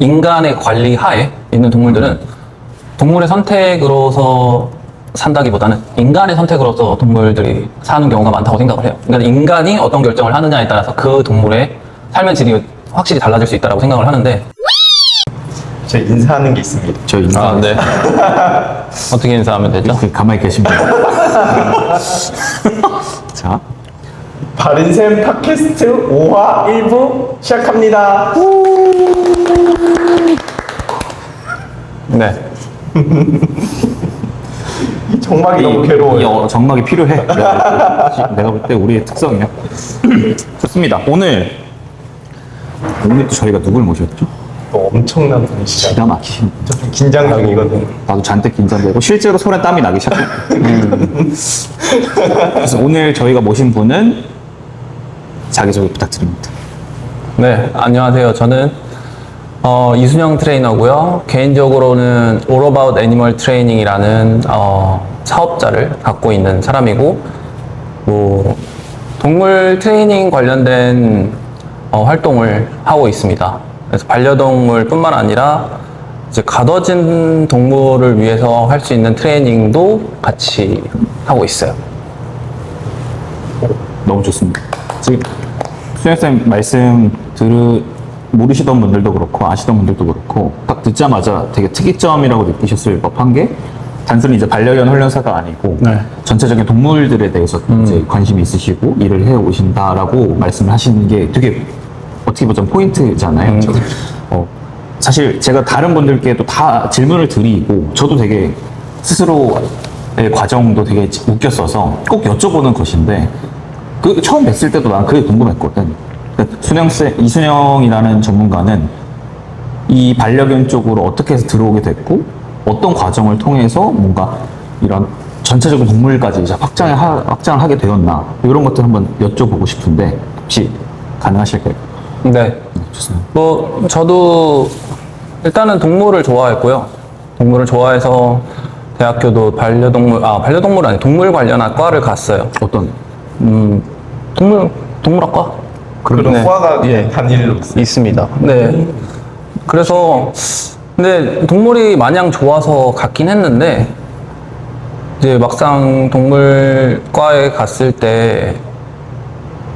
인간의 관리 하에 있는 동물들은 동물의 선택으로서 산다기보다는 인간의 선택으로서 동물들이 사는 경우가 많다고 생각을 해요. 그러니까 인간이 어떤 결정을 하느냐에 따라서 그 동물의 삶의 질이 확실히 달라질 수 있다고 생각을 하는데, 저 인사하는 게 있습니다. 저 인사. 아, 네. 어떻게 인사하면 되죠? 가만히 계십니다. 자, 바른샘 팟캐스트 5화 1부 시작합니다. 네. 이 정막이 너무 괴로워요. 이 정막이 필요해. 내가 볼 때 우리의 특성이야. 좋습니다. 오늘 또 저희가 누굴 모셨죠? 또 엄청난 분이시죠. 기가 막히신. 저 좀 긴장 중이거든요. 나도 잔뜩 긴장되고 실제로 손에 땀이 나기 시작했고. 그래서 오늘 저희가 모신 분은 자기소개 부탁드립니다. 네, 안녕하세요. 저는 이순영 트레이너고요. 개인적으로는 All About Animal Training이라는 사업자를 갖고 있는 사람이고, 뭐 동물 트레이닝 관련된 활동을 하고 있습니다. 그래서 반려동물뿐만 아니라 이제 가둬진 동물을 위해서 할 수 있는 트레이닝도 같이 하고 있어요. 너무 좋습니다. 지금 수영쌤 말씀 모르시던 분들도 그렇고 아시던 분들도 그렇고 딱 듣자마자 되게 특이점이라고 느끼셨을 법한 게 단순히 이제 반려견 훈련사가 아니고 네. 전체적인 동물들에 대해서 이제 관심이 있으시고 일을 해 오신다라고 말씀을 하시는 게 되게 어떻게 보자면 포인트잖아요. 사실 제가 다른 분들께도 다 질문을 드리고 저도 되게 스스로의 과정도 되게 웃겼어서 꼭 여쭤보는 것인데, 그 처음 뵀을 때도 난 그게 궁금했거든. 이순영이라는 전문가는 이 반려견 쪽으로 어떻게 해서 들어오게 됐고 어떤 과정을 통해서 뭔가 이런 전체적인 동물까지 이제 확장을 하게 되었나, 이런 것들 한번 여쭤보고 싶은데 혹시 가능하실까요? 네. 좋습니다. 뭐 저도 일단은 동물을 좋아했고요. 동물을 좋아해서 대학교도 반려동물 아니 동물 관련 과를 갔어요. 어떤 동물학과? 그런 네. 과가 예. 단일로 있어요. 있습니다. 네. 그래서 근데 동물이 마냥 좋아서 갔긴 했는데, 이제 막상 동물과에 갔을 때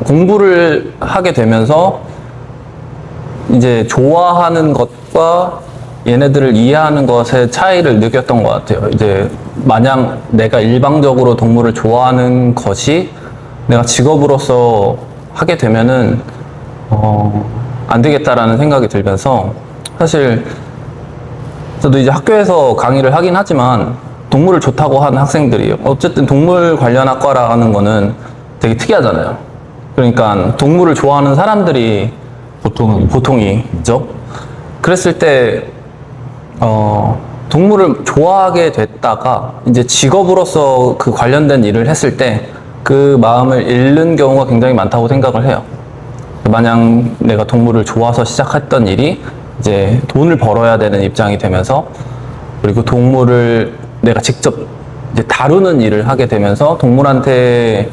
공부를 하게 되면서 이제 좋아하는 것과 얘네들을 이해하는 것의 차이를 느꼈던 것 같아요. 이제 마냥 내가 일방적으로 동물을 좋아하는 것이 내가 직업으로서 하게 되면은 안 되겠다라는 생각이 들면서, 사실 저도 이제 학교에서 강의를 하긴 하지만 동물을 좋다고 하는 학생들이 어쨌든 동물 관련 학과라는 거는 되게 특이하잖아요. 그러니까 동물을 좋아하는 사람들이 보통이죠. 그랬을 때 동물을 좋아하게 됐다가 이제 직업으로서 그 관련된 일을 했을 때 그 마음을 잃는 경우가 굉장히 많다고 생각을 해요. 마냥 내가 동물을 좋아서 시작했던 일이 이제 돈을 벌어야 되는 입장이 되면서, 그리고 동물을 내가 직접 이제 다루는 일을 하게 되면서 동물한테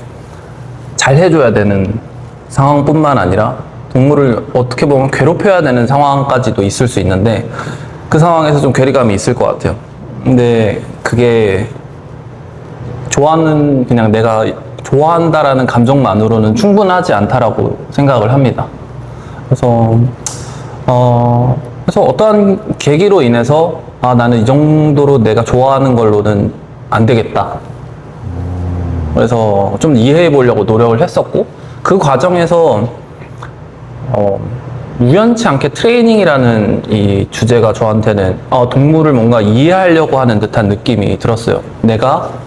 잘 해줘야 되는 상황뿐만 아니라 동물을 어떻게 보면 괴롭혀야 되는 상황까지도 있을 수 있는데, 그 상황에서 좀 괴리감이 있을 것 같아요. 근데 그게 그냥 내가 좋아한다라는 감정만으로는 충분하지 않다라고 생각을 합니다. 그래서 어떠한 계기로 인해서 나는 이 정도로 내가 좋아하는 걸로는 안 되겠다. 그래서 좀 이해해 보려고 노력을 했었고, 그 과정에서 우연치 않게 트레이닝이라는 이 주제가 저한테는 동물을 뭔가 이해하려고 하는 듯한 느낌이 들었어요. 내가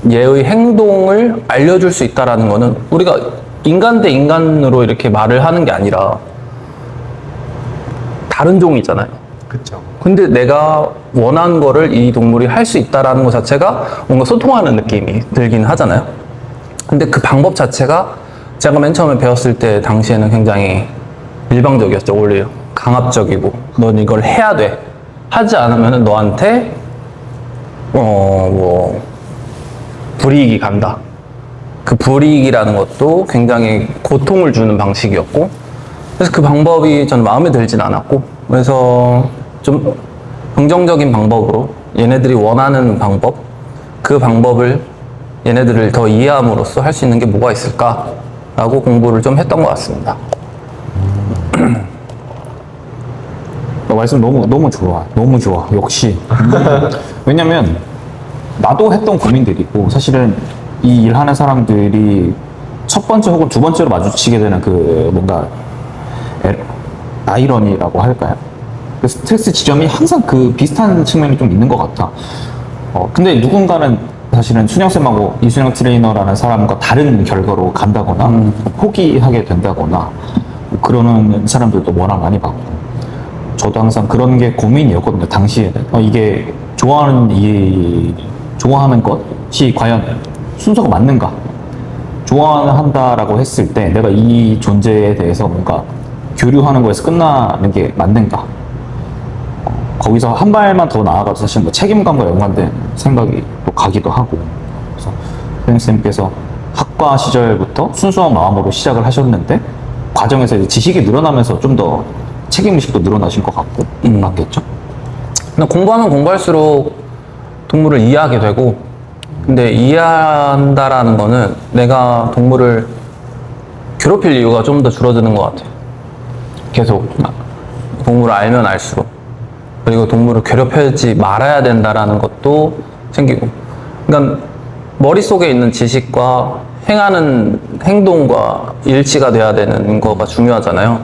얘의 행동을 알려줄 수 있다라는 거는 우리가 인간 대 인간으로 이렇게 말을 하는 게 아니라 다른 종이잖아요. 그렇죠. 근데 내가 원하는 거를 이 동물이 할 수 있다라는 것 자체가 뭔가 소통하는 느낌이 들긴 하잖아요. 근데 그 방법 자체가 제가 맨 처음에 배웠을 때 당시에는 굉장히 일방적이었죠. 원래 강압적이고 넌 이걸 해야 돼. 하지 않으면 너한테 불이익이 간다. 그 불이익이라는 것도 굉장히 고통을 주는 방식이었고, 그래서 그 방법이 저는 마음에 들진 않았고, 그래서 좀 긍정적인 방법으로 얘네들이 원하는 방법, 그 방법을 얘네들을 더 이해함으로써 할 수 있는 게 뭐가 있을까라고 공부를 좀 했던 것 같습니다. 말씀 너무 좋아. 너무 좋아. 역시. 왜냐면 나도 했던 고민들이고 사실은 이 일하는 사람들이 첫 번째 혹은 두 번째로 마주치게 되는 그 뭔가 아이러니라고 할까요? 그 스트레스 지점이 항상 그 비슷한 측면이 좀 있는 것 같아. 근데 누군가는 사실은 순영쌤하고 이순영 트레이너라는 사람과 다른 결과로 간다거나 포기하게 된다거나 그러는 사람들도 워낙 많이 봤고 저도 항상 그런 게 고민이었거든요. 당시에는 이게 좋아하는 것이 과연 순서가 맞는가? 좋아한다라고 했을 때 내가 이 존재에 대해서 뭔가 교류하는 거에서 끝나는 게 맞는가? 거기서 한 발만 더 나아가서 사실 뭐 책임감과 연관된 생각이 또 가기도 하고 그래서 선생님께서 학과 시절부터 순수한 마음으로 시작을 하셨는데 과정에서 이제 지식이 늘어나면서 좀 더 책임의식도 늘어나신 것 같고 맞겠죠? 근데 공부하면 공부할수록 동물을 이해하게 되고 근데 이해한다라는 거는 내가 동물을 괴롭힐 이유가 좀 더 줄어드는 것 같아요. 계속 동물을 알면 알수록 그리고 동물을 괴롭히지 말아야 된다라는 것도 생기고 그러니까 머릿속에 있는 지식과 행하는 행동과 일치가 돼야 되는 거가 중요하잖아요.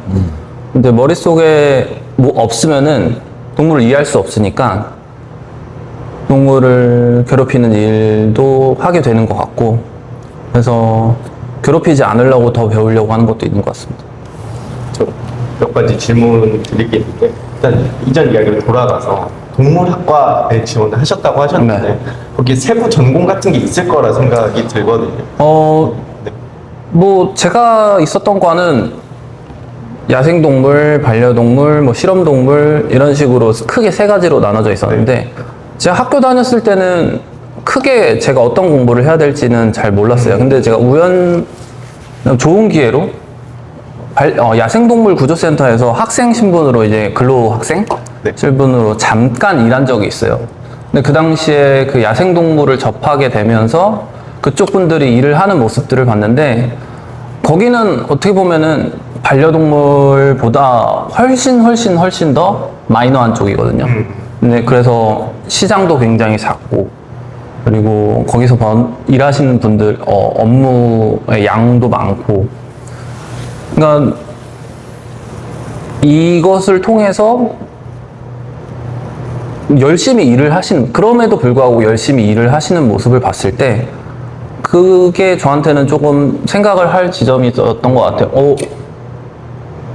근데 머릿속에 뭐 없으면은 동물을 이해할 수 없으니까 동물을 괴롭히는 일도 하게 되는 것 같고 그래서 괴롭히지 않으려고 더 배우려고 하는 것도 있는 것 같습니다. 저 몇 가지 질문 드릴 게 있는데 일단 이전 이야기로 돌아가서 동물학과에 지원을 하셨다고 하셨는데 네. 거기 세부 전공 같은 게 있을 거라 생각이 들거든요. 뭐 제가 있었던 과는 야생동물, 반려동물, 뭐 실험동물 이런 식으로 크게 세 가지로 나눠져 있었는데 제가 학교 다녔을 때는 크게 제가 어떤 공부를 해야 될지는 잘 몰랐어요. 근데 제가 좋은 기회로 야생동물 구조센터에서 학생 신분으로 이제 근로학생 네. 신분으로 잠깐 일한 적이 있어요. 근데 그 당시에 그 야생동물을 접하게 되면서 그쪽 분들이 일을 하는 모습들을 봤는데 거기는 어떻게 보면은 반려동물보다 훨씬 더 마이너한 쪽이거든요. 근데 그래서 시장도 굉장히 작고 그리고 거기서 일하시는 분들 업무의 양도 많고 그러니까 이것을 통해서 열심히 일을 하시는 그럼에도 불구하고 열심히 일을 하시는 모습을 봤을 때 그게 저한테는 조금 생각을 할 지점이 있었던 것 같아요.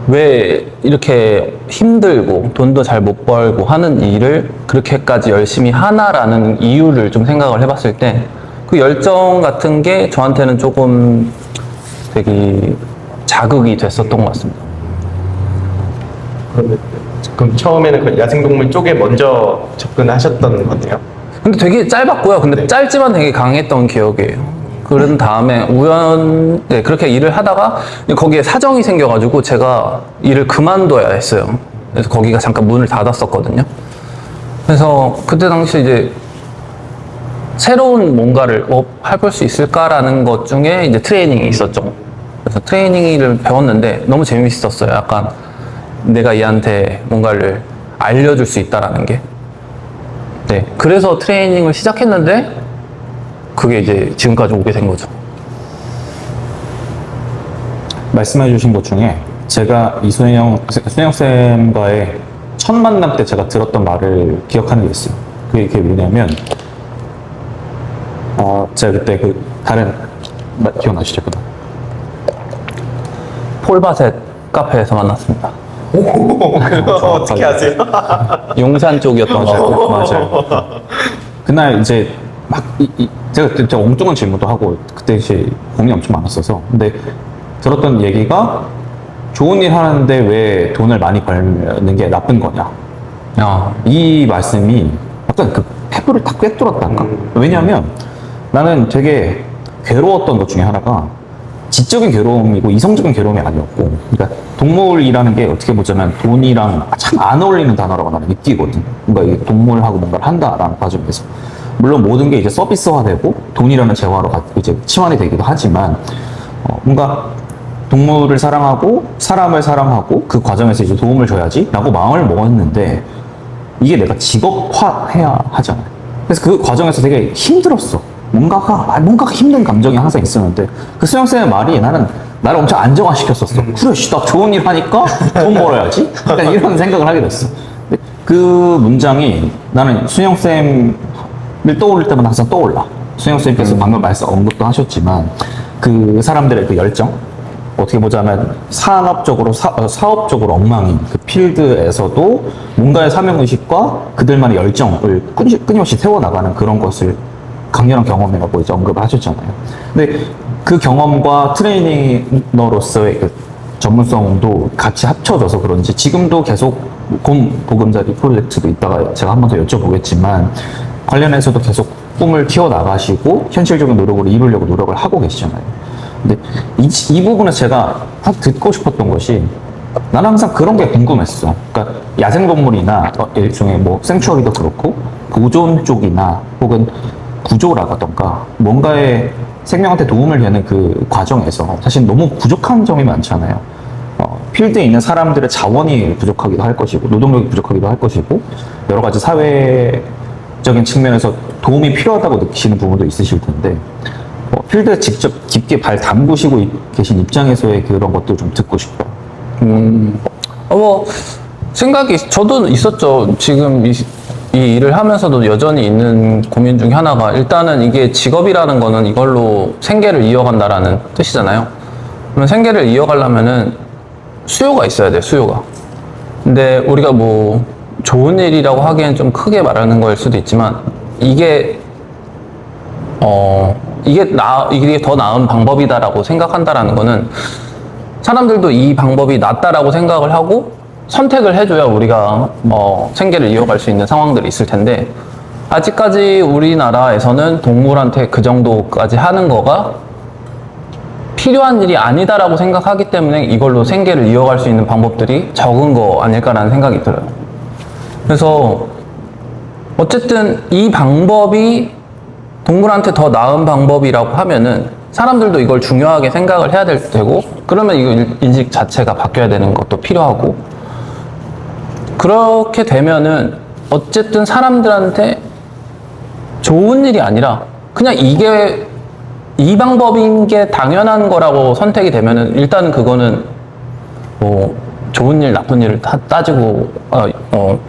왜 이렇게 힘들고 돈도 잘 못 벌고 하는 일을 그렇게까지 열심히 하나라는 이유를 좀 생각을 해봤을 때 그 열정 같은 게 저한테는 조금 되게 자극이 됐었던 것 같습니다. 그럼 처음에는 그 야생동물 쪽에 먼저 접근하셨던 거네요? 근데 되게 짧았고요. 근데 네. 짧지만 되게 강했던 기억이에요. 그런 다음에 그렇게 일을 하다가 거기에 사정이 생겨가지고 제가 일을 그만둬야 했어요. 그래서 거기가 잠깐 문을 닫았었거든요. 그래서 그때 당시 이제 새로운 뭔가를 해볼 수 있을까라는 것 중에 이제 트레이닝이 있었죠. 그래서 트레이닝을 배웠는데 너무 재밌었어요. 약간 내가 얘한테 뭔가를 알려줄 수 있다라는 게. 네. 그래서 트레이닝을 시작했는데 그게 이제 지금까지 오게 된 거죠. 말씀해 주신 것 중에 제가 순영쌤과의 첫 만남 때 제가 들었던 말을 기억하는 게 있어요. 그게 뭐냐면 제가 그때 기억나시죠? 폴바셋 카페에서 만났습니다. 그거 어떻게 아세요? 용산 쪽이었던 것 같아요. 맞아요. 그날 이제 막 제가 진짜 엉뚱한 질문도 하고 그때 이제 고민이 엄청 많았어서 근데 들었던 얘기가 좋은 일 하는데 왜 돈을 많이 벌는 게 나쁜 거냐 이 말씀이 약간 그 폐부를 탁 꿰뚫었단가 왜냐면 나는 되게 괴로웠던 것 중에 하나가 지적인 괴로움이고 이성적인 괴로움이 아니었고, 그러니까 동물이라는 게 어떻게 보자면 돈이랑 참 안 어울리는 단어라고 나는 느끼거든. 뭔가 이 동물하고 뭔가를 한다라는 과정에서. 물론 모든 게 이제 서비스화되고 돈이라는 재화로 이제 치환이 되기도 하지만, 뭔가 동물을 사랑하고 사람을 사랑하고 그 과정에서 이제 도움을 줘야지라고 마음을 먹었는데 이게 내가 직업화해야 하잖아요. 그래서 그 과정에서 되게 힘들었어. 뭔가 힘든 감정이 항상 있었는데 그 수영쌤의 말이 나를 엄청 안정화시켰었어. 그래, 나 좋은 일 하니까 돈 벌어야지. 약간 이런 생각을 하게 됐어. 근데 그 문장이 나는 수영쌤을 떠올릴 때마다 항상 떠올라. 수영쌤께서 방금 언급도 하셨지만 그 사람들의 그 열정, 어떻게 보자면 산업적으로 사업적으로 엉망인 그 필드에서도 뭔가의 사명의식과 그들만의 열정을 끊임없이 세워나가는 그런 것을 강렬한 경험이라고 이제 언급을 하셨잖아요. 근데 그 경험과 트레이너로서의 그 전문성도 같이 합쳐져서 그런지 지금도 계속 곰 보금자리 프로젝트도 있다가 제가 한 번 더 여쭤보겠지만 관련해서도 계속 꿈을 키워나가시고 현실적인 노력으로 이루려고 노력을 하고 계시잖아요. 근데 이 부분에서 제가 확 듣고 싶었던 것이 나는 항상 그런 게 궁금했어. 그러니까 야생동물이나 일종의 뭐 생추어리도 그렇고 보존 쪽이나 혹은 구조라던가 뭔가의 생명한테 도움을 되는 그 과정에서 사실 너무 부족한 점이 많잖아요. 필드에 있는 사람들의 자원이 부족하기도 할 것이고 노동력이 부족하기도 할 것이고 여러 가지 사회적인 측면에서 도움이 필요하다고 느끼시는 부분도 있으실 텐데 필드에 직접 깊게 발 담그시고 계신 입장에서의 그런 것들 좀 듣고 싶어요. 생각이 저도 있었죠. 지금 이 일을 하면서도 여전히 있는 고민 중에 하나가 일단은 이게 직업이라는 거는 이걸로 생계를 이어간다라는 뜻이잖아요. 그러면 생계를 이어가려면은 수요가 있어야 돼요, 수요가. 근데 우리가 뭐 좋은 일이라고 하기엔 좀 크게 말하는 거일 수도 있지만 이게 더 나은 방법이다라고 생각한다라는 거는 사람들도 이 방법이 낫다라고 생각을 하고 선택을 해줘야 우리가 생계를 이어갈 수 있는 상황들이 있을 텐데 아직까지 우리나라에서는 동물한테 그 정도까지 하는 거가 필요한 일이 아니다라고 생각하기 때문에 이걸로 생계를 이어갈 수 있는 방법들이 적은 거 아닐까라는 생각이 들어요. 그래서 어쨌든 이 방법이 동물한테 더 나은 방법이라고 하면은 사람들도 이걸 중요하게 생각을 해야 될 테고 그러면 이거 인식 자체가 바뀌어야 되는 것도 필요하고 그렇게 되면은 어쨌든 사람들한테 좋은 일이 아니라 그냥 이게 이 방법인 게 당연한 거라고 선택이 되면은 일단은 그거는 뭐 좋은 일 나쁜 일을 따지고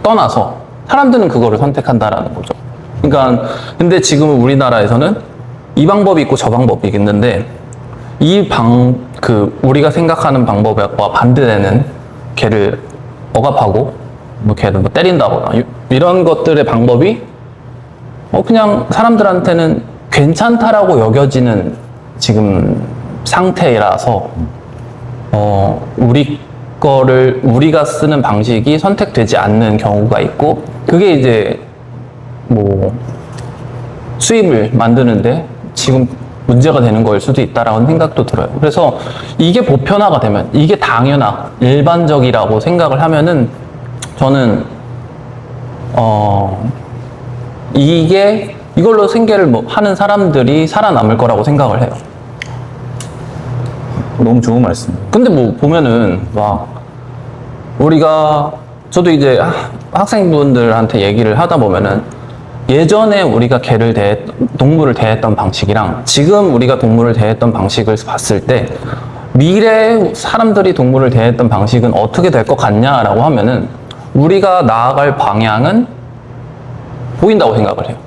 떠나서 사람들은 그거를 선택한다라는 거죠. 그러니까 근데 지금 우리나라에서는 이 방법이 있고 저 방법이 있는데 우리가 생각하는 방법과 반대되는 걔를 억압하고 뭐 걔를 뭐 때린다거나 이런 것들의 방법이 그냥 사람들한테는 괜찮다라고 여겨지는 지금 상태라서 우리가 쓰는 방식이 선택되지 않는 경우가 있고 그게 이제 뭐 수입을 만드는데 지금 문제가 되는 거일 수도 있다라는 생각도 들어요. 그래서 이게 보편화가 되면 이게 일반적이라고 생각을 하면은 저는 이걸로 생계를 하는 사람들이 살아남을 거라고 생각을 해요. 너무 좋은 말씀. 근데 뭐 보면은 저도 이제 학생분들한테 얘기를 하다 보면은 예전에 우리가 동물을 대했던 방식이랑 지금 우리가 동물을 대했던 방식을 봤을 때 미래에 사람들이 동물을 대했던 방식은 어떻게 될 것 같냐라고 하면은 우리가 나아갈 방향은 보인다고 생각을 해요.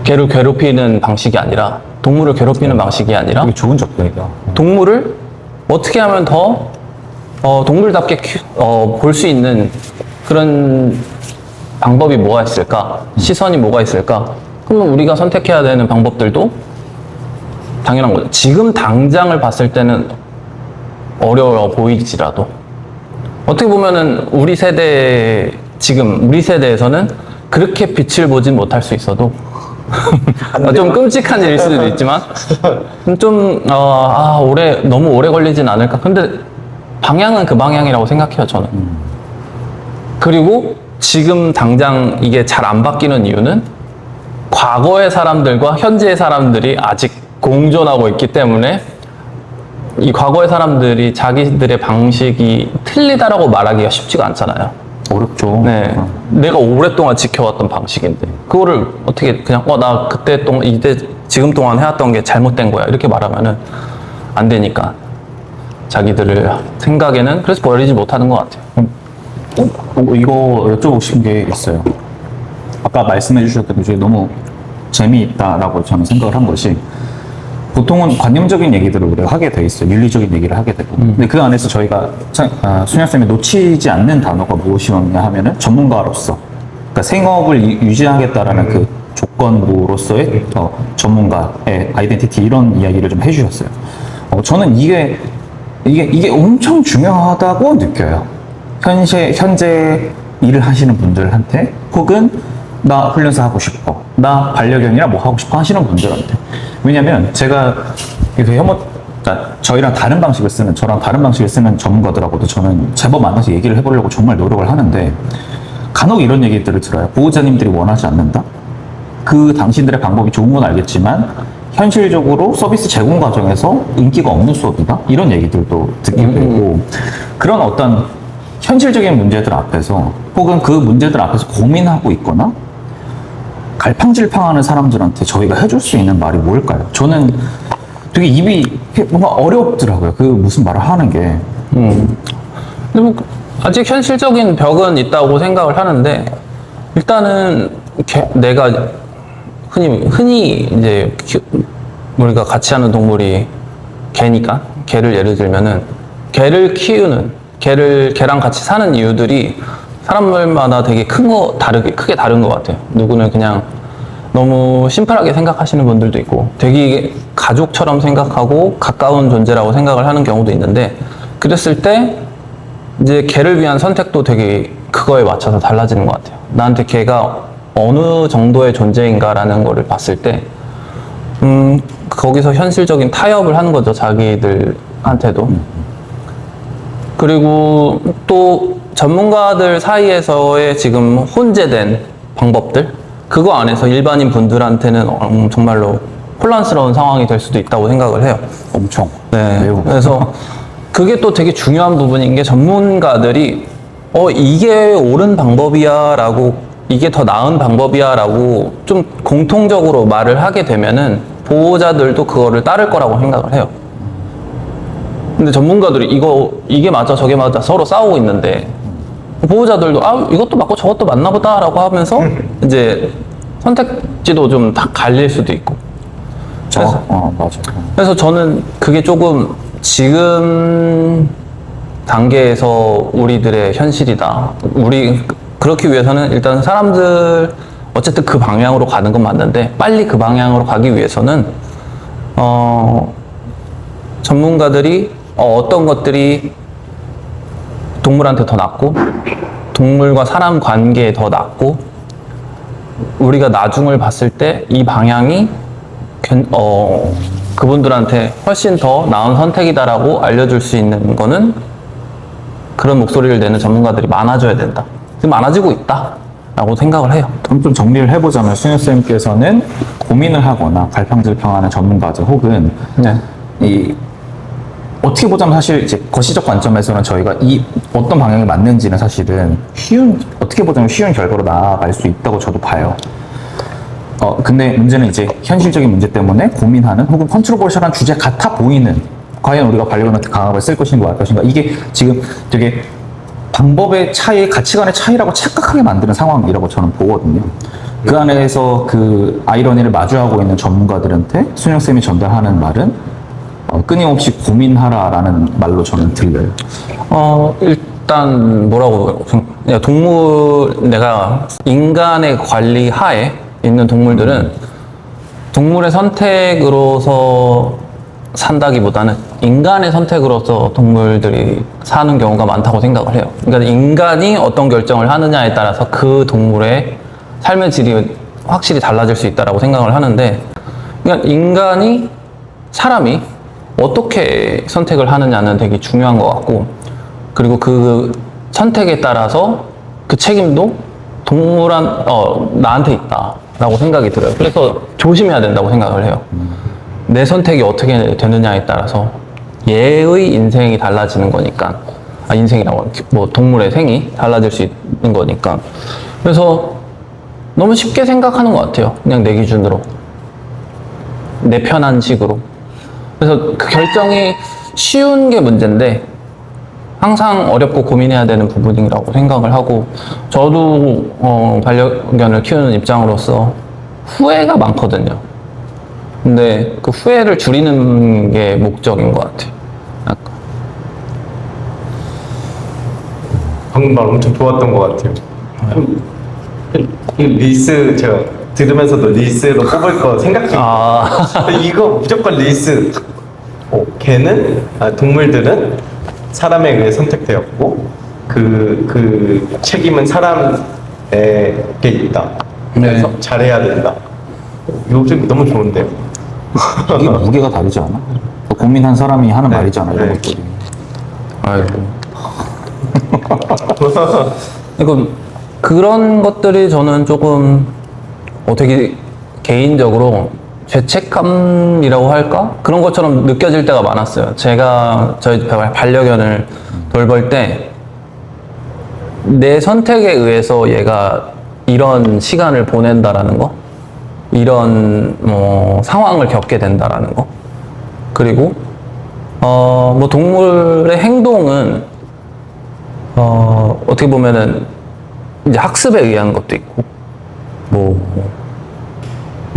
걔를 괴롭히는 방식이 아니라 동물을 괴롭히는 방식이 아니라 되게 좋은 접근이다. 동물을 어떻게 하면 더 동물답게 볼 수 있는 그런 방법이 뭐가 있을까? 시선이 뭐가 있을까? 그러면 우리가 선택해야 되는 방법들도 당연한 거죠. 지금 당장을 봤을 때는 어려워 보이지라도 어떻게 보면은 우리 세대에서는 그렇게 빛을 보진 못할 수 있어도 좀 끔찍한 일일 수도 있지만 좀 너무 오래 걸리진 않을까. 근데 방향은 그 방향이라고 생각해요, 저는. 그리고 지금 당장 이게 잘 안 바뀌는 이유는 과거의 사람들과 현재의 사람들이 아직 공존하고 있기 때문에 이 과거의 사람들이 자기들의 방식이 틀리다라고 말하기가 쉽지가 않잖아요. 어렵죠. 네. 내가 오랫동안 지켜왔던 방식인데 그거를 어떻게 그냥 나 그때 동안 지금 동안 해왔던 게 잘못된 거야 이렇게 말하면은 안 되니까 자기들을 생각에는 그래서 버리지 못하는 것 같아요. 이거 여쭤보고 싶은 게 있어요. 아까 말씀해 주셨던 것 중에 너무 재미있다라고 저는 생각을 한 것이 보통은 관념적인 얘기들을 우리가 하게 돼 있어요. 윤리적인 얘기를 하게 되고. 근데 그 안에서 저희가 순영쌤이 놓치지 않는 단어가 무엇이었냐 하면은 전문가로서, 그러니까 생업을 유지하겠다라는 그 조건부로서의 전문가의 아이덴티티 이런 이야기를 좀 해주셨어요. 저는 이게 엄청 중요하다고 느껴요. 현재 일을 하시는 분들한테 혹은 나 훈련사 하고 싶어, 나 반려견이라 뭐 하고 싶어 하시는 분들한테. 왜냐면 제가 그러니까 저랑 다른 방식을 쓰는 전문가들하고도 저는 제법 만나서 얘기를 해보려고 정말 노력을 하는데 간혹 이런 얘기들을 들어요. 보호자님들이 원하지 않는다. 그 당신들의 방법이 좋은 건 알겠지만 현실적으로 서비스 제공 과정에서 인기가 없는 수업이다. 이런 얘기들도 듣게 되고 그런 어떤 현실적인 문제들 앞에서 혹은 그 문제들 앞에서 고민하고 있거나 갈팡질팡하는 사람들한테 저희가 해줄 수 있는 말이 뭘까요? 저는 되게 입이 뭔가 어렵더라고요. 그 무슨 말을 하는 게. 근데 뭐 아직 현실적인 벽은 있다고 생각을 하는데 일단은 내가 흔히 이제 우리가 같이 하는 동물이 개니까 개를 예를 들면은 개랑 같이 사는 이유들이 사람들마다 되게 크게 다른 것 같아요. 누구는 그냥 너무 심플하게 생각하시는 분들도 있고 되게 가족처럼 생각하고 가까운 존재라고 생각을 하는 경우도 있는데 그랬을 때 이제 개를 위한 선택도 되게 그거에 맞춰서 달라지는 것 같아요. 나한테 개가 어느 정도의 존재인가라는 거를 봤을 때 거기서 현실적인 타협을 하는 거죠. 자기들한테도. 그리고 또 전문가들 사이에서의 지금 혼재된 방법들 그거 안에서 일반인 분들한테는 정말로 혼란스러운 상황이 될 수도 있다고 생각을 해요. 엄청. 네. 매우. 그래서 그게 또 되게 중요한 부분인 게 전문가들이 이게 옳은 방법이야 라고 이게 더 나은 방법이야 라고 좀 공통적으로 말을 하게 되면은 보호자들도 그거를 따를 거라고 생각을 해요. 근데 전문가들이 이게 맞아 저게 맞아 서로 싸우고 있는데 보호자들도 이것도 맞고 저것도 맞나 보다 라고 하면서 이제 선택지도 좀 다 갈릴 수도 있고 맞아. 그래서 저는 그게 조금 지금 단계에서 우리들의 현실이다. 그렇기 위해서는 일단 사람들 어쨌든 그 방향으로 가는 건 맞는데 빨리 그 방향으로 가기 위해서는 전문가들이 어떤 것들이 동물한테 더 낫고 동물과 사람 관계에 더 낫고 우리가 나중을 봤을 때 이 방향이 그분들한테 훨씬 더 나은 선택이다라고 알려줄 수 있는 거는 그런 목소리를 내는 전문가들이 많아져야 된다. 지금 많아지고 있다라고 생각을 해요. 그럼 좀 정리를 해보자면 수녀쌤께서는 고민을 하거나 갈팡질팡하는 전문가들 혹은 어떻게 보자면 사실 이제 거시적 관점에서는 저희가 어떤 방향이 맞는지는 사실은 어떻게 보자면 쉬운 결과로 나아갈 수 있다고 저도 봐요. 근데 문제는 이제 현실적인 문제 때문에 고민하는 혹은 컨트로버셜한 주제 같아 보이는 과연 우리가 반려견한테 강압을 쓸 것인가 말 것인가 이게 지금 되게 방법의 차이, 가치관의 차이라고 착각하게 만드는 상황이라고 저는 보거든요. 그 안에서 그 아이러니를 마주하고 있는 전문가들한테 순영쌤이 전달하는 말은 끊임없이 고민하라라는 말로 저는 들려요. 일단 내가 인간의 관리 하에 있는 동물들은 동물의 선택으로서 산다기보다는 인간의 선택으로서 동물들이 사는 경우가 많다고 생각을 해요. 그러니까 인간이 어떤 결정을 하느냐에 따라서 그 동물의 삶의 질이 확실히 달라질 수 있다라고 생각을 하는데, 그러니까 사람이 어떻게 선택을 하느냐는 되게 중요한 것 같고, 그리고 그 선택에 따라서 그 책임도 나한테 있다라고 생각이 들어요. 그래서 조심해야 된다고 생각을 해요. 내 선택이 어떻게 되느냐에 따라서 얘의 인생이 달라지는 거니까, 인생이라고, 뭐 동물의 생이 달라질 수 있는 거니까. 그래서 너무 쉽게 생각하는 것 같아요. 그냥 내 기준으로. 내 편한 식으로. 그래서 그 결정이 쉬운 게 문제인데, 항상 어렵고 고민해야 되는 부분이라고 생각을 하고, 저도 반려견을 키우는 입장으로서 후회가 많거든요. 근데 그 후회를 줄이는 게 목적인 것 같아요. 약간. 방금 말 엄청 좋았던 것 같아요. 이 릴스 제가 들으면서도 릴스로 뽑을 거 생각 중. 이거 무조건 릴스. 동물들은 사람에 의해 선택되었고 그 책임은 사람에게 있다. 그래서 잘해야 된다. 이거 좀 너무 좋은데요. 이게 무게가 다르지 않아? 고민한 사람이 하는 네. 말이잖아, 이런 네. 것들이. 아이고. 그러니까 그런 것들이 저는 조금 되게 개인적으로 죄책감이라고 할까? 그런 것처럼 느껴질 때가 많았어요. 제가 저희 반려견을 돌볼 때 내 선택에 의해서 얘가 이런 시간을 보낸다라는 거, 이런 상황을 겪게 된다라는 거, 그리고 뭐 동물의 행동은 어떻게 보면은 이제 학습에 의한 것도 있고, 뭐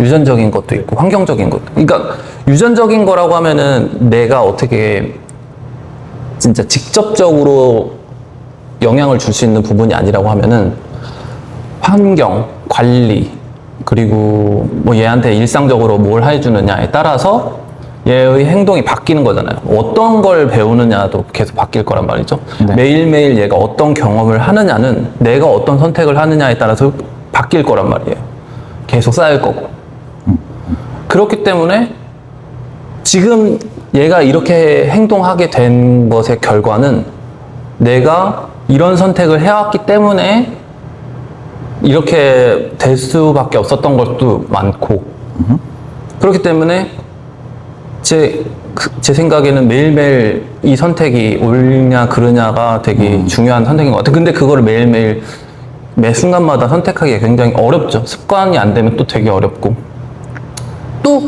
유전적인 것도 있고, 환경적인 것도. 그러니까 유전적인 거라고 하면은 내가 어떻게 진짜 직접적으로 영향을 줄 수 있는 부분이 아니라고 하면은 환경, 관리, 그리고 뭐 얘한테 일상적으로 뭘 해주느냐에 따라서 얘의 행동이 바뀌는 거잖아요. 어떤 걸 배우느냐도 계속 바뀔 거란 말이죠. 네. 매일매일 얘가 어떤 경험을 하느냐는 내가 어떤 선택을 하느냐에 따라서 바뀔 거란 말이에요. 계속 쌓일 거고. 그렇기 때문에 지금 얘가 이렇게 행동하게 된 것의 결과는 내가 이런 선택을 해왔기 때문에 이렇게 될 수밖에 없었던 것도 많고, 그렇기 때문에 제 생각에는 매일매일 이 선택이 옳냐 그르냐가 되게 중요한 선택인 것 같아요. 근데 그거를 매일매일 매 순간마다 선택하기가 굉장히 어렵죠. 습관이 안 되면 또 되게 어렵고, 또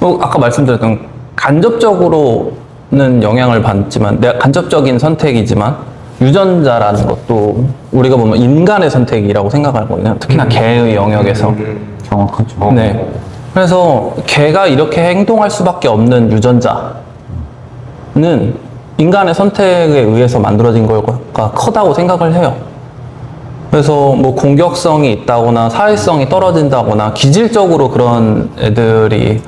뭐 아까 말씀드렸던 간접적으로는 영향을 받지만, 내가 간접적인 선택이지만 유전자라는 것도 우리가 보면 인간의 선택이라고 생각하거든요. 특히나 개의 영역에서. 정확하죠. 네. 그래서 개가 이렇게 행동할 수밖에 없는 유전자는 인간의 선택에 의해서 만들어진 거가 크다고 생각을 해요. 그래서 뭐 공격성이 있다거나 사회성이 떨어진다거나 기질적으로 그런 애들이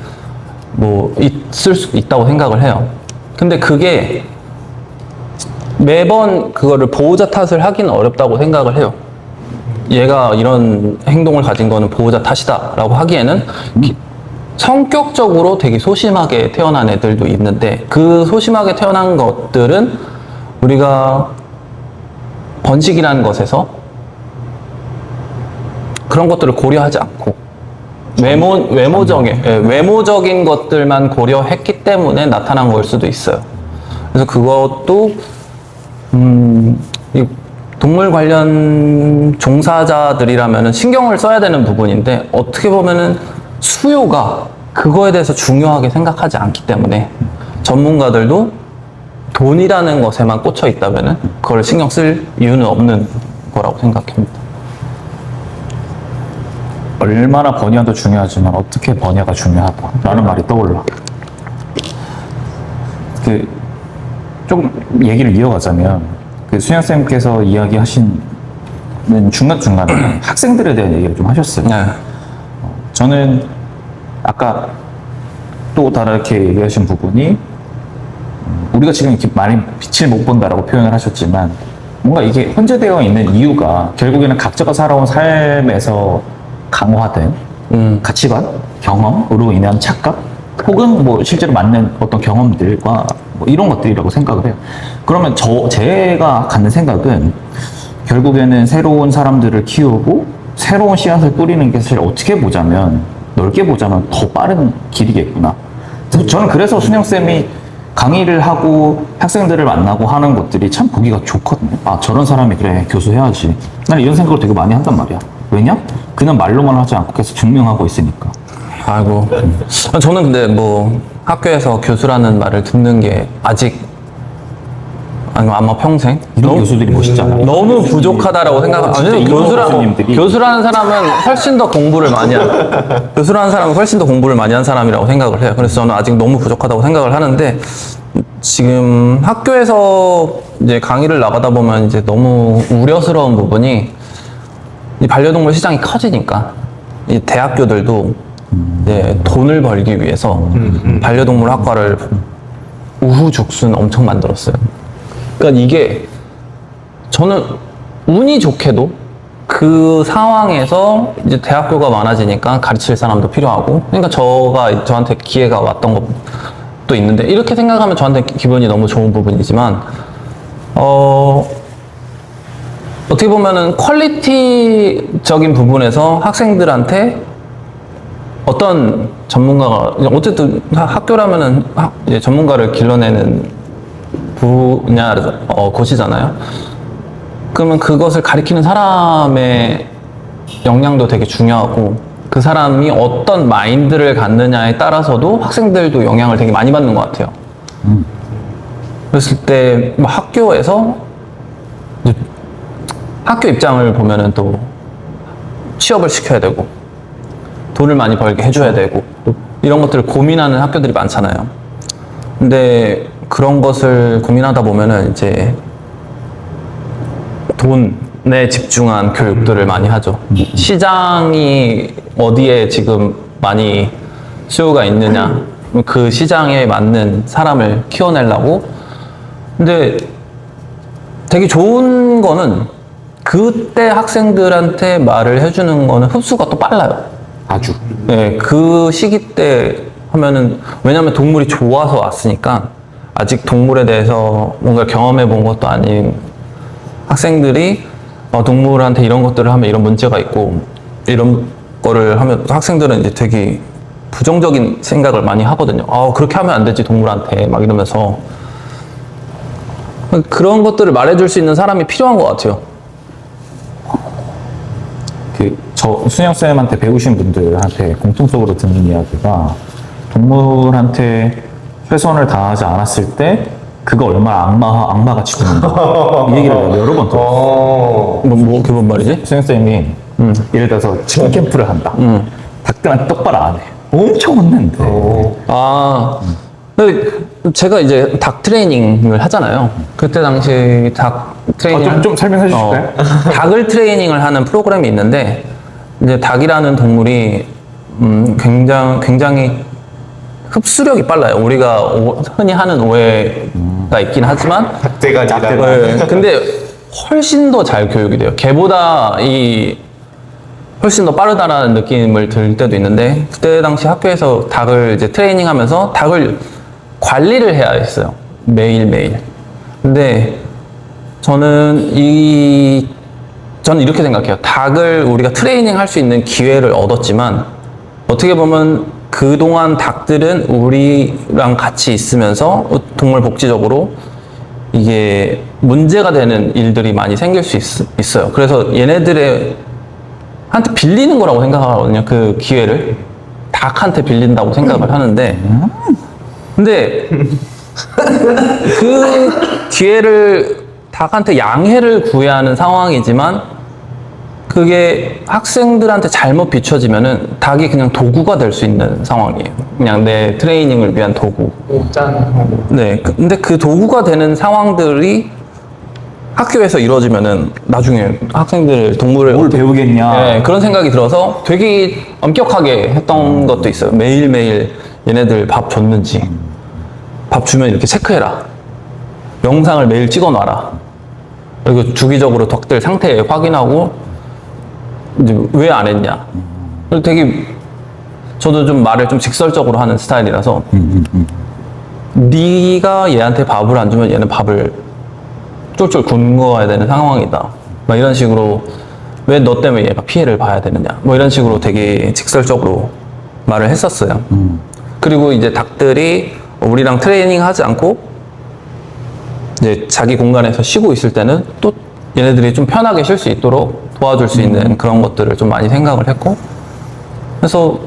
뭐 있을 수 있다고 생각을 해요. 근데 그게 매번 그거를 보호자 탓을 하기는 어렵다고 생각을 해요. 얘가 이런 행동을 가진 거는 보호자 탓이다 라고 하기에는 성격적으로 되게 소심하게 태어난 애들도 있는데, 그 소심하게 태어난 것들은 우리가 번식이라는 것에서 그런 것들을 고려하지 않고 외모적인 것들만 고려했기 때문에 나타난 걸 수도 있어요. 그래서 그것도 이 동물 관련 종사자들이라면 신경을 써야 되는 부분인데, 어떻게 보면은 수요가 그거에 대해서 중요하게 생각하지 않기 때문에 전문가들도 돈이라는 것에만 꽂혀 있다면은 그걸 신경 쓸 이유는 없는 거라고 생각합니다. 얼마나 번여도 중요하지만 어떻게 번여가 중요하다라는 말이 떠올라. 좀 얘기를 이어가자면, 수현쌤께서 이야기하시는 중간중간에 학생들에 대한 얘기를 좀 하셨어요. 네. 저는 아까 또 다르게 얘기하신 부분이, 우리가 지금 이렇게 많이 빛을 못 본다라고 표현을 하셨지만, 뭔가 이게 혼재되어 있는 이유가 결국에는 각자가 살아온 삶에서 강화된 가치관, 경험으로 인한 착각, 혹은 뭐 실제로 맞는 어떤 경험들과 뭐 이런 것들이라고 생각을 해요. 그러면 제가 갖는 생각은 결국에는 새로운 사람들을 키우고 새로운 씨앗을 뿌리는 것을 어떻게 보자면, 넓게 보자면 더 빠른 길이겠구나. 저는 그래서 순영쌤이 강의를 하고 학생들을 만나고 하는 것들이 참 보기가 좋거든요. 아, 저런 사람이 그래, 교수해야지. 나는 이런 생각을 되게 많이 한단 말이야. 왜냐? 그냥 말로만 하지 않고 계속 증명하고 있으니까. 아이고. 저는 근데 뭐 학교에서 교수라는 말을 듣는 게 아직, 아니면 아마 평생 이런 교수들이 멋있잖아요. 너무 부족하다라고 생각합니다. 진짜 아니요, 이런 교수님들이. 교수라는 사람은 훨씬 더 공부를 많이 교수라는 사람은 훨씬 더 공부를 많이 한 사람이라고 생각을 해요. 그래서 저는 아직 너무 부족하다고 생각을 하는데, 지금 학교에서 이제 강의를 나가다 보면 이제 너무 우려스러운 부분이, 이 반려동물 시장이 커지니까 이 대학교들도 이제 돈을 벌기 위해서 반려동물 학과를 우후죽순 엄청 만들었어요. 그러니까 이게 저는 운이 좋게도 그 상황에서 이제 대학교가 많아지니까 가르칠 사람도 필요하고, 그러니까 저한테 기회가 왔던 것도 있는데, 이렇게 생각하면 저한테 기분이 너무 좋은 부분이지만, 어떻게 보면은 퀄리티적인 부분에서 학생들한테 어떤 전문가가, 어쨌든 학교라면은 이제 전문가를 길러내는 분야 곳이잖아요. 그러면 그것을 가리키는 사람의 역량도 되게 중요하고, 그 사람이 어떤 마인드를 갖느냐에 따라서도 학생들도 영향을 되게 많이 받는 것 같아요. 그랬을 때 뭐 학교에서 학교 입장을 보면은 또 취업을 시켜야 되고 돈을 많이 벌게 해줘야 되고 이런 것들을 고민하는 학교들이 많잖아요. 근데 그런 것을 고민하다 보면은 이제 돈에 집중한 교육들을 많이 하죠. 시장이 어디에 지금 많이 수요가 있느냐, 그 시장에 맞는 사람을 키워내려고. 근데 되게 좋은 거는 그때 학생들한테 말을 해주는 거는 흡수가 또 빨라요. 아주. 네, 그 시기 때 하면은, 왜냐면 동물이 좋아서 왔으니까, 아직 동물에 대해서 뭔가 경험해 본 것도 아닌 학생들이 동물한테 이런 것들을 하면 이런 문제가 있고, 이런 거를 하면 학생들은 이제 되게 부정적인 생각을 많이 하거든요. 그렇게 하면 안 되지, 동물한테. 막 이러면서. 그런 것들을 말해줄 수 있는 사람이 필요한 것 같아요. 저 순영쌤한테 배우신 분들한테 공통적으로 듣는 이야기가, 동물한테 최선을 다하지 않았을 때 그거 얼마나 악마같이 듣는다. 이 얘기를 내가 여러 번 들었어. 그게 뭔 말이지? 순영쌤이 예를 들어서 치킨 캠프를 한다. 닭들한테 똑바로 안 해. 엄청 혼낸대. 근데 제가 이제 닭 트레이닝을 하잖아요. 그때 당시 닭 트레이닝. 좀 설명해 주실까요? 닭을 트레이닝을 하는 프로그램이 있는데, 이제 닭이라는 동물이 굉장히 흡수력이 빨라요. 우리가 흔히 하는 오해가 있긴 하지만, 닭대가 네, 근데 훨씬 더 잘 교육이 돼요. 개보다 훨씬 더 빠르다라는 느낌을 들 때도 있는데, 그때 당시 학교에서 닭을 이제 트레이닝 하면서 닭을 관리를 해야 했어요. 매일매일. 근데 저는 이렇게 생각해요. 닭을 우리가 트레이닝 할 수 있는 기회를 얻었지만, 어떻게 보면 그동안 닭들은 우리랑 같이 있으면서 동물 복지적으로 이게 문제가 되는 일들이 많이 생길 수 있어요. 그래서 얘네들의 한테 빌리는 거라고 생각하거든요. 그 기회를 닭한테 빌린다고 생각을 하는데, 근데 그 기회를 닭한테 양해를 구해야 하는 상황이지만, 그게 학생들한테 잘못 비춰지면은 닭이 그냥 도구가 될 수 있는 상황이에요. 그냥 내 트레이닝을 위한 도구. 네. 근데 그 도구가 되는 상황들이 학교에서 이루어지면은 나중에 학생들 동물을 뭘 배우겠냐. 네, 그런 생각이 들어서 되게 엄격하게 했던 것도 있어요. 매일매일 얘네들 밥 줬는지, 밥 주면 이렇게 체크해라. 영상을 매일 찍어 놔라. 그리고 주기적으로 닭들 상태 확인하고, 이제 왜 안 했냐. 그리고 되게 저도 좀 말을 좀 직설적으로 하는 스타일이라서 네가 얘한테 밥을 안 주면 얘는 밥을 쫄쫄 굶어야 되는 상황이다. 막 이런 식으로 왜 너 때문에 얘가 피해를 봐야 되느냐. 뭐 이런 식으로 되게 직설적으로 말을 했었어요. 그리고 이제 닭들이 우리랑 트레이닝 하지 않고 이제 자기 공간에서 쉬고 있을 때는 또 얘네들이 좀 편하게 쉴 수 있도록 도와줄 수 있는 그런 것들을 좀 많이 생각을 했고, 그래서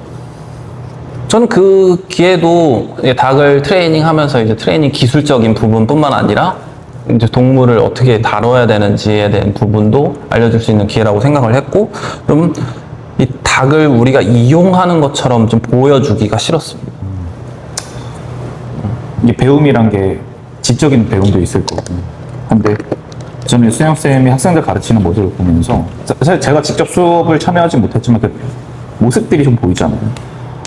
저는 그 기회도 닭을 트레이닝 하면서 이제 트레이닝 기술적인 부분뿐만 아니라 이제 동물을 어떻게 다뤄야 되는지에 대한 부분도 알려줄 수 있는 기회라고 생각을 했고, 좀 이 닭을 우리가 이용하는 것처럼 좀 보여주기가 싫었습니다. 이게 배움이란 게 지적인 배움도 있을 거고. 근데 저는 수영쌤이 학생들 가르치는 모습을 보면서 사실 제가 직접 수업을 참여하지 못했지만 그 모습들이 좀 보이잖아요.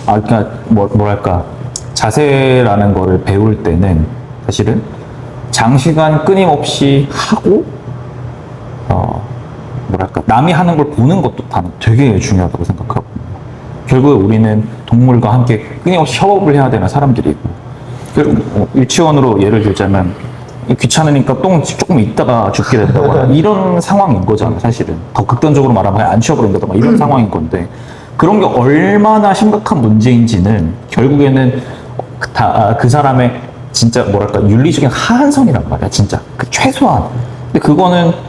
아, 그러니까 뭐랄까 자세라는 거를 배울 때는 사실은 장시간 끊임없이 하고 뭐랄까 남이 하는 걸 보는 것도 다 되게 중요하다고 생각하고, 결국에 우리는 동물과 함께 끊임없이 협업을 해야 되는 사람들이고, 유치원으로 예를 들자면 귀찮으니까 똥 조금 있다가 죽게 된다거나 이런 상황인 거잖아요. 사실은 더 극단적으로 말하면 안 치워버린다거나 이런 상황인 건데, 그런 게 얼마나 심각한 문제인지는 결국에는 그 사람의 진짜 뭐랄까 윤리적인 하한선이란 말이야. 진짜 그 최소한. 근데 그거는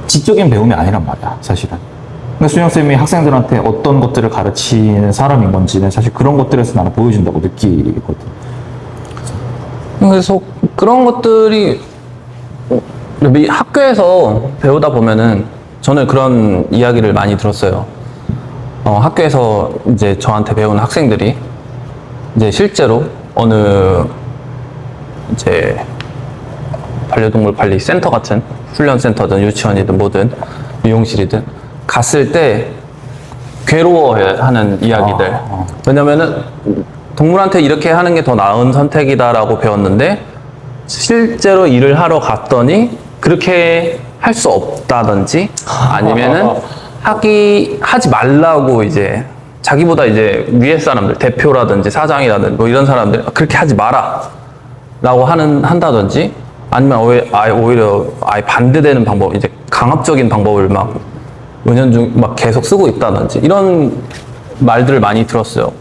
지적인 배움이 아니란 말이야, 사실은. 근데 수영쌤이 학생들한테 어떤 것들을 가르치는 사람인 건지는 사실 그런 것들에서 나는 보여준다고 느끼거든. 그래서 그런 것들이 학교에서 배우다 보면은 저는 그런 이야기를 많이 들었어요. 학교에서 이제 저한테 배우는 학생들이 이제 실제로 어느 이제 반려동물 관리 센터 같은 훈련센터든 유치원이든 뭐든 미용실이든 갔을 때 괴로워하는 이야기들. 왜냐면은 동물한테 이렇게 하는 게 더 나은 선택이다라고 배웠는데 실제로 일을 하러 갔더니 그렇게 할 수 없다든지 아니면은 하지 말라고 이제 자기보다 이제 위에 사람들, 대표라든지 사장이라든지 뭐 이런 사람들 그렇게 하지 마라 라고 한다든지, 아니면 오히려 아예 반대되는 방법, 이제 강압적인 방법을 막 은연중 막 계속 쓰고 있다든지 이런 말들을 많이 들었어요.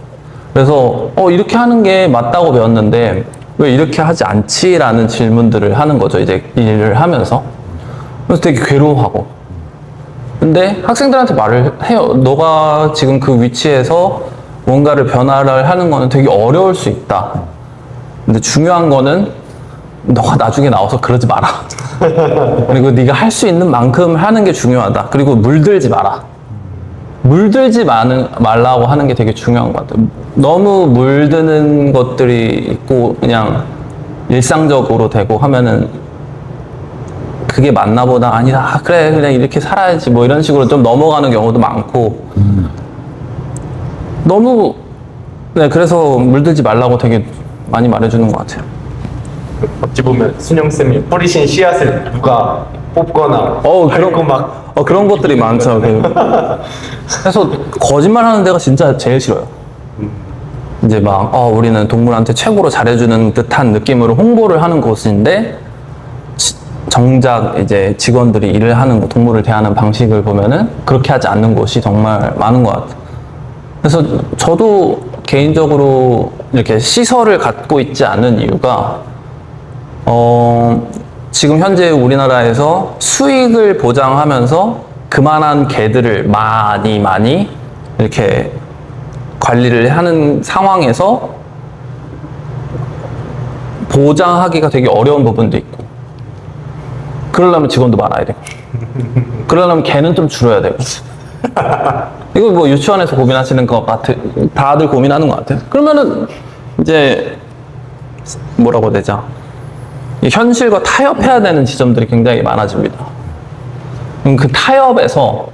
그래서 이렇게 하는 게 맞다고 배웠는데 왜 이렇게 하지 않지? 라는 질문들을 하는 거죠. 이제 일을 하면서. 그래서 되게 괴로워하고. 근데 학생들한테 말을 해요. 너가 지금 그 위치에서 뭔가를 변화를 하는 거는 되게 어려울 수 있다. 근데 중요한 거는 너가 나중에 나와서 그러지 마라. 그리고 네가 할 수 있는 만큼 하는 게 중요하다. 그리고 물들지 마라. 물들지 말라고 하는 게 되게 중요한 것 같아요. 너무 물드는 것들이 있고 그냥 일상적으로 되고 하면은 그게 맞나 보다, 아니다, 그래 그냥 이렇게 살아야지 뭐 이런 식으로 좀 넘어가는 경우도 많고 너무 그래서 물들지 말라고 되게 많이 말해주는 것 같아요. 어찌 보면 순영쌤이 뿌리신 씨앗을 누가 뽑거나 그런 것들이 많죠. 그래서 거짓말하는 데가 진짜 제일 싫어요. 이제 막 우리는 동물한테 최고로 잘해주는 듯한 느낌으로 홍보를 하는 곳인데 정작 이제 직원들이 일을 하는 동물을 대하는 방식을 보면은 그렇게 하지 않는 곳이 정말 많은 것 같아요. 그래서 저도 개인적으로 이렇게 시설을 갖고 있지 않은 이유가 지금 현재 우리나라에서 수익을 보장하면서 그만한 개들을 많이 이렇게 관리를 하는 상황에서 보장하기가 되게 어려운 부분도 있고, 그러려면 직원도 많아야 되고, 그러려면 개는 좀 줄여야 되고. 이거 뭐 유치원에서 고민하시는 것 같아, 다들 고민하는 것 같아요. 그러면은 이제 뭐라고 해야 되죠? 현실과 타협해야 되는 지점들이 굉장히 많아집니다. 그 타협에서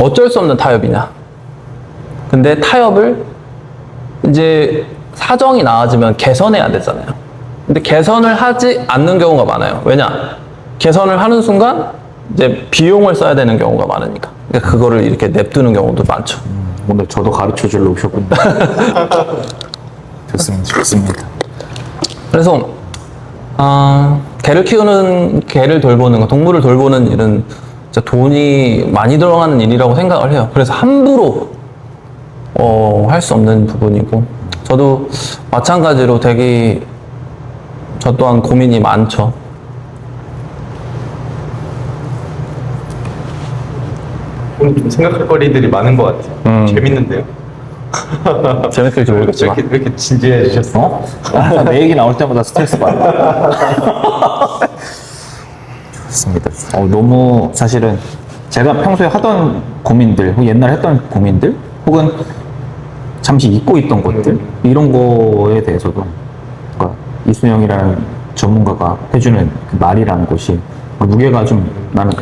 어쩔 수 없는 타협이냐? 근데 타협을 이제 사정이 나아지면 개선해야 되잖아요. 근데 개선을 하지 않는 경우가 많아요. 왜냐? 개선을 하는 순간 이제 비용을 써야 되는 경우가 많으니까. 그러니까 그거를 이렇게 냅두는 경우도 많죠. 오늘 저도 가르쳐 주러 오셨군요. 좋습니다. 그래서 개를 키우는, 개를 돌보는 거, 동물을 돌보는 일은 진짜 돈이 많이 들어가는 일이라고 생각을 해요. 그래서 함부로 할 수 없는 부분이고, 저도 마찬가지로 되게 저 또한 고민이 많죠. 오늘 좀 생각할 거리들이 많은 것 같아요. 재밌는데요. 재밌을지 모르겠지만. 왜 이렇게 진지해지셨어? 내 얘기 나올 때마다 스트레스 받아. 좋습니다. 너무 사실은 제가 평소에 하던 고민들, 혹은 옛날에 했던 고민들, 혹은 잠시 잊고 있던 것들, 이런 거에 대해서도 그러니까 이순영이라는 전문가가 해주는 그 말이라는 것이 무게가 좀 나는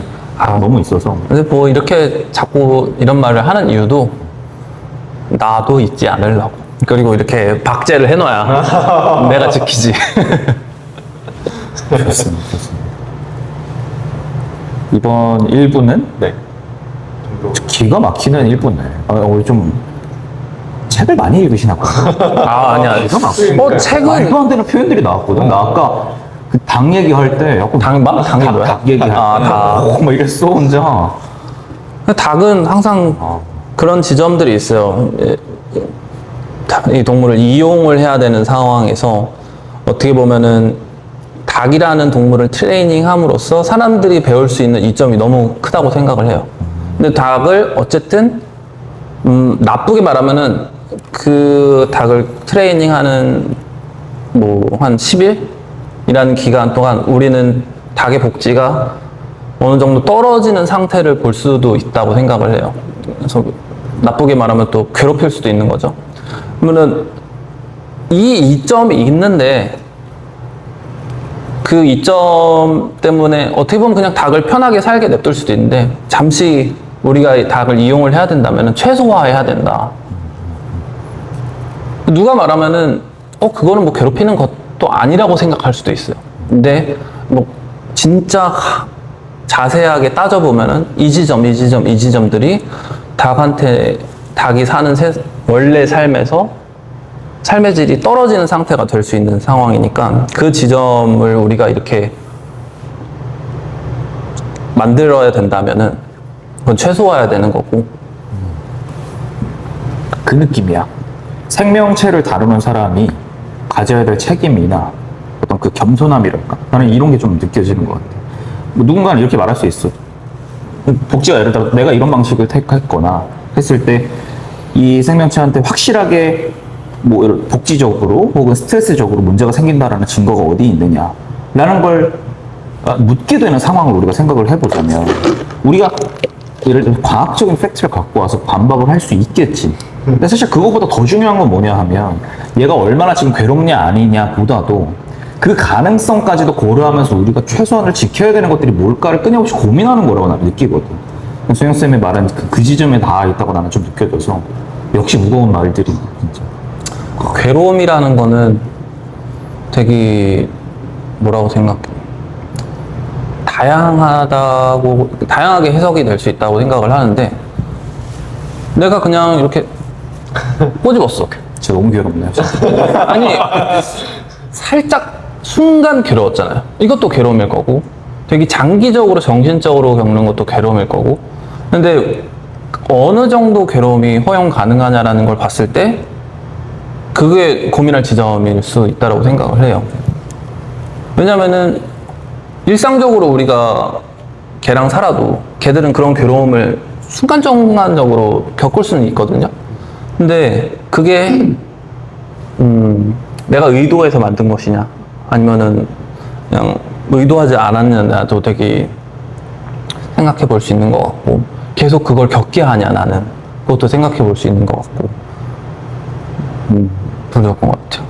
너무 있어서. 근데 뭐 이렇게 자꾸 이런 말을 하는 이유도 나도 잊지 않으려고. 그리고 이렇게 박제를 해놔야 내가 지키지. 좋습니다. 이번 1부는 네. 기가 막히는 1부네. 우리 좀 책을 많이 읽으시나 봐요. 아니야. 기가 막히네. 뭐 책은 말도 안 되는 표현들이 나왔거든. 나 아까 그 닭 얘기할 때 약간 닭? 닭이 뭐야? 닭 얘기할 때 닭. 막 이랬어 혼자. 닭은 항상 그런 지점들이 있어요. 이 동물을 이용을 해야 되는 상황에서 어떻게 보면은 닭이라는 동물을 트레이닝함으로써 사람들이 배울 수 있는 이점이 너무 크다고 생각을 해요. 근데 닭을 어쨌든 나쁘게 말하면은 그 닭을 트레이닝하는 뭐 한 10일이라는 기간 동안 우리는 닭의 복지가 어느 정도 떨어지는 상태를 볼 수도 있다고 생각을 해요. 그래서 나쁘게 말하면 또 괴롭힐 수도 있는 거죠. 그러면은 이 이점이 있는데 그 이점 때문에 어떻게 보면 그냥 닭을 편하게 살게 냅둘 수도 있는데 잠시 우리가 이 닭을 이용을 해야 된다면 최소화해야 된다. 누가 말하면은 그거는 뭐 괴롭히는 것도 아니라고 생각할 수도 있어요. 근데 뭐 진짜 자세하게 따져보면은 이 지점들이 닭이 사는 원래 삶에서 삶의 질이 떨어지는 상태가 될 수 있는 상황이니까 그 지점을 우리가 이렇게 만들어야 된다면은 그건 최소화해야 되는 거고. 그 느낌이야. 생명체를 다루는 사람이 가져야 될 책임이나 어떤 그 겸손함이랄까? 나는 이런 게 좀 느껴지는 것 같아. 뭐 누군가는 이렇게 말할 수 있어. 복지가 예를 들어 내가 이런 방식을 택했거나 했을 때 이 생명체한테 확실하게 뭐 복지적으로 혹은 스트레스적으로 문제가 생긴다라는 증거가 어디 있느냐라는 걸 묻게 되는 상황을 우리가 생각을 해보자면 우리가 예를 들어 과학적인 팩트를 갖고 와서 반박을 할 수 있겠지. 근데 사실 그거보다 더 중요한 건 뭐냐 하면 얘가 얼마나 지금 괴롭냐 아니냐 보다도 그 가능성까지도 고려하면서 우리가 최소한을 지켜야 되는 것들이 뭘까를 끊임없이 고민하는 거라고 나는 느끼거든. 수영쌤이 말한 그 지점에 다 있다고 나는 좀 느껴져서 역시 무거운 말들이 진짜. 괴로움이라는 거는 되게 뭐라고 생각해? 다양하게 해석이 될 수 있다고 생각을 하는데 내가 그냥 이렇게 꼬집었어. 진짜 너무 괴롭네요. 아니 살짝 순간 괴로웠잖아요. 이것도 괴로움일 거고 되게 장기적으로 정신적으로 겪는 것도 괴로움일 거고 근데 어느 정도 괴로움이 허용 가능하냐라는 걸 봤을 때 그게 고민할 지점일 수 있다고 생각을 해요. 왜냐면은 일상적으로 우리가 개랑 살아도 개들은 그런 괴로움을 순간적으로 겪을 수는 있거든요. 근데 그게 내가 의도해서 만든 것이냐 아니면은 그냥 의도하지 않았냐도 되게 생각해 볼 수 있는 것 같고 계속 그걸 겪게 하냐 나는 그것도 생각해 볼 수 있는 것 같고 그럴 것 같아요.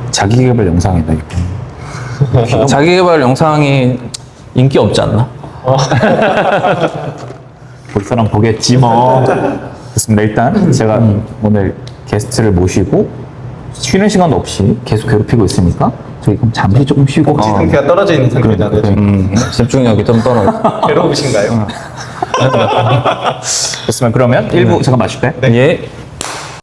자기개발 영상이다 이거. 자기개발 영상이 인기 없지 않나? 볼 사람 보겠지 뭐. 좋습니다. 일단 제가 오늘 게스트를 모시고 쉬는 시간 없이 계속 괴롭히고 있으니까 저희 그럼 잠시 조금 쉬고 복지 상태가 떨어져 있는 상태잖아요. 지금. 집중력이 좀 떨어져. 괴로우신가요? 됐으면 그러면 1부 잠깐 마실까요? 예.